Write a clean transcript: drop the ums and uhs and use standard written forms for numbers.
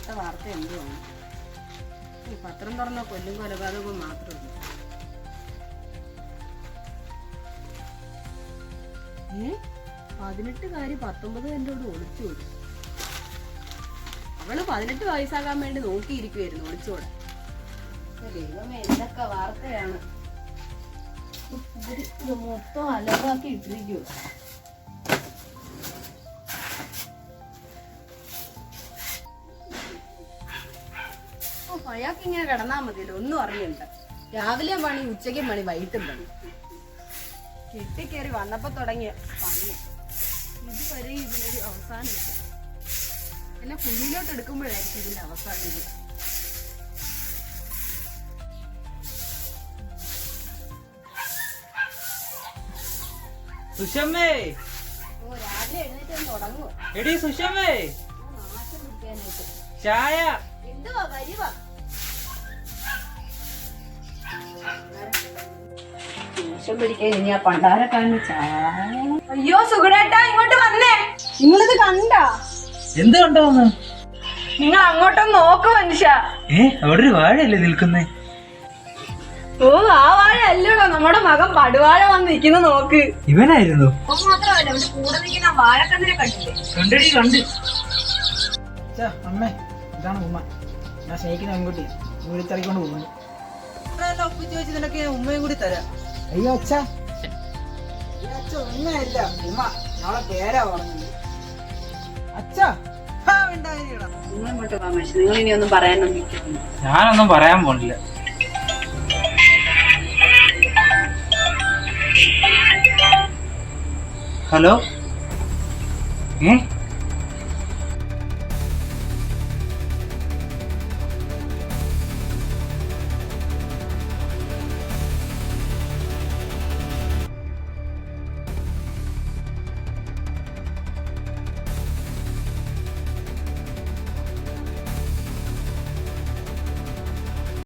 ഇന്നത്തെ വാർത്ത എന്തുവാണ്? ഈ പത്രം തുറന്ന കൊല്ലും കൊലപാതകവും മാത്രമല്ല. 18കാരി 19 എന്നോട് ഒളിച്ചോടി. അവള് 18 വയസ്സാകാൻ വേണ്ടി നോക്കിയിരിക്കുവായിരുന്നു ഒളിച്ചോടെ. ദൈവമേ, എന്തൊക്കെ വാർത്തയാണ്! ഇത് മൊത്തം അലവാക്കി ഇട്ടിരിക്കുവോ? അയാൾക്ക് ഇങ്ങനെ കിടന്നാ മതിയല്ലോ, ഒന്നും അറിയണ്ട. രാവിലെയും പണി, ഉച്ചയ്ക്കും പണി, വൈകിട്ടും പണി. കെട്ടിക്കേറി വന്നപ്പോ തുടങ്ങിയ പണി ഇതുവരെ ഇതിനൊരു അവസാനമില്ല. എന്നെ കുഴിയിലോട്ട് എടുക്കുമ്പോഴായിരിക്കും ഇതിന്റെ അവസാനം. സുഷമ്മേ, രാവിലെ എഴുന്നേറ്റ് തുടങ്ങുവോ? എടി സുഷമ്മേ, നാശം പിടിക്കാനായിട്ട്. ചായ. എന്തുവാ വരുവാ? നാശം പിടിക്കാൻ ഇനി ആ പണ്ടാരക്കാരന് ചായ. അയ്യോ സുഗുണേട്ടാ, ഇങ്ങോട്ട് വന്നേ. നിങ്ങളിത് കണ്ടാ? എന്ത് കണ്ടോന്ന്? നിങ്ങൾ അങ്ങോട്ടൊന്ന് നോക്ക് മനുഷ്യ. അവിടെ ഒരു വാഴയല്ലേ നിൽക്കുന്നേ? ഓ, ആ വാഴ അല്ലടോ, നമ്മുടെ മകൻ പടുവാഴ വന്ന് നിൽക്കുന്ന നോക്ക്. ഇവനായിരുന്നു? മാത്രമല്ല, അവിടെ കൂടെ നിൽക്കുന്ന വാഴക്കന്നിനെ കണ്ടില്ലേ? കണ്ടടി, കണ്ട്. അമ്മേ, ഇതാണ് ഉമ്മ. ഞാൻ സ്നേഹിക്കുന്ന പെൺകുട്ടി വിളിച്ചിറക്കിക്കൊണ്ട് പോകുന്നു. ഒപ്പിച്ച് വെച്ച് നിനക്ക് ഉമ്മയും കൂടി തരാം. അയ്യോ അച്ഛാ, ഉമ്മയല്ല ഉമ്മ. നാളെ പേരാ പറഞ്ഞത്. അച്ഛാ, നിങ്ങൾ ഇനി ഒന്നും പറയാനൊന്നും. ഞാനൊന്നും പറയാൻ പോണില്ല. ഹലോ,